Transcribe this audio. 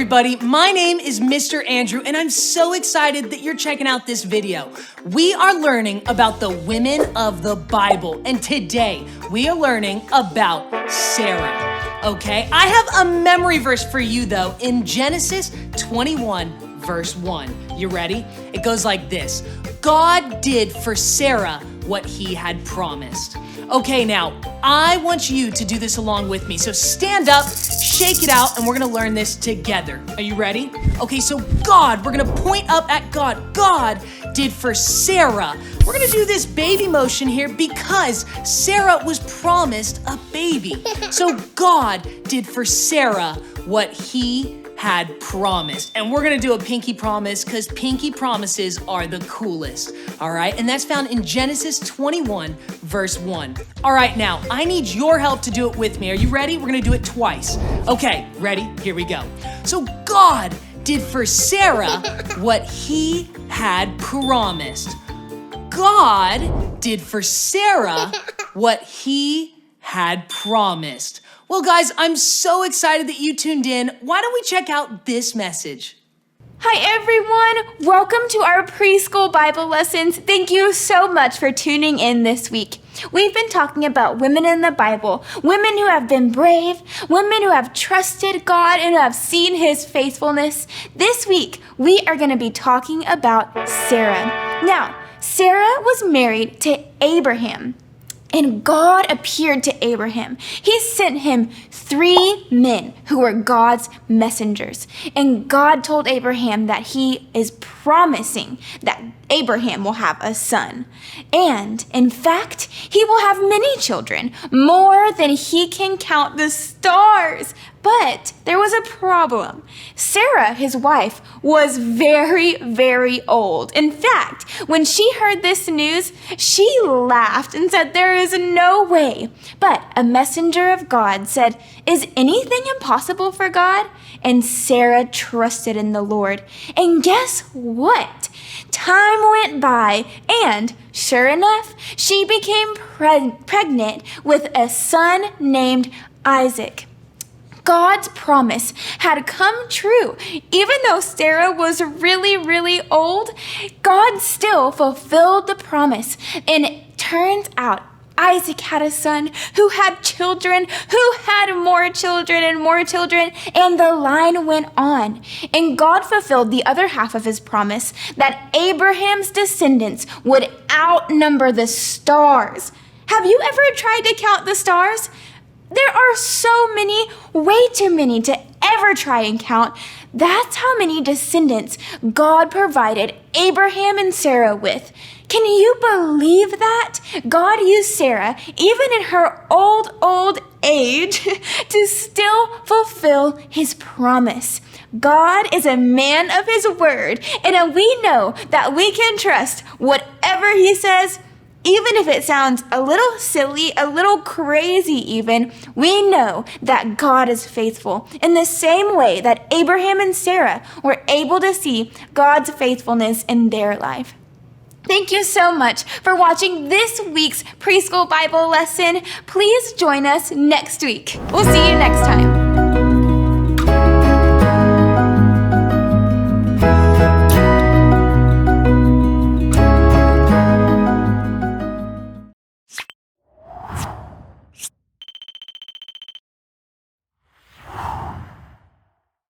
everybody. My name is Mr. Andrew, and I'm so excited that you're checking out this video. We are learning about the women of the Bible, and today we are learning about Sarah, okay? I have a memory verse for you, though, in Genesis 21, verse 1. You ready? It goes like this. God did for Sarah what he had promised. Okay, now, I want you to do this along with me. So stand up, shake it out, and we're gonna learn this together. Are you ready? Okay, so God, we're gonna point up at God. God did for Sarah. We're gonna do this baby motion here because Sarah was promised a baby. So God did for Sarah what he had promised. And we're gonna do a pinky promise because pinky promises are the coolest, all right? And that's found in Genesis 21, verse 1. All right, now, I need your help to do it with me. Are you ready? We're gonna do it twice. Okay, ready? Here we go. So God did for Sarah what he had promised. God did for Sarah what he had promised. Well, guys, I'm so excited that you tuned in. Why don't we check out this message? Hi, everyone. Welcome to our preschool Bible lessons. Thank you so much for tuning in this week. We've been talking about women in the Bible, women who have been brave, women who have trusted God and who have seen his faithfulness. This week, we are going to be talking about Sarah. Now, Sarah was married to Abraham. And God appeared to Abraham. He sent him 3 men who were God's messengers. And God told Abraham that he is promising that Abraham will have a son. And in fact, he will have many children, more than he can count the stars. But there was a problem. Sarah, his wife, was very, very old. In fact, when she heard this news, she laughed and said, "There is no way." But a messenger of God said, "Is anything impossible for God?" And Sarah trusted in the Lord. And guess what? Time went by, and sure enough, she became pregnant with a son named Isaac. God's promise had come true. Even though Sarah was really, really old, God still fulfilled the promise. And it turns out Isaac had a son who had children, who had more children and more children, and the line went on. And God fulfilled the other half of his promise that Abraham's descendants would outnumber the stars. Have you ever tried to count the stars? There are so many, way too many to ever try and count. That's how many descendants God provided Abraham and Sarah with. Can you believe that? God used Sarah, even in her old age, to still fulfill his promise. God is a man of his word, and we know that we can trust whatever he says. Even if it sounds a little silly, a little crazy even, we know that God is faithful in the same way that Abraham and Sarah were able to see God's faithfulness in their life. Thank you so much for watching this week's Preschool Bible lesson. Please join us next week. We'll see you next time.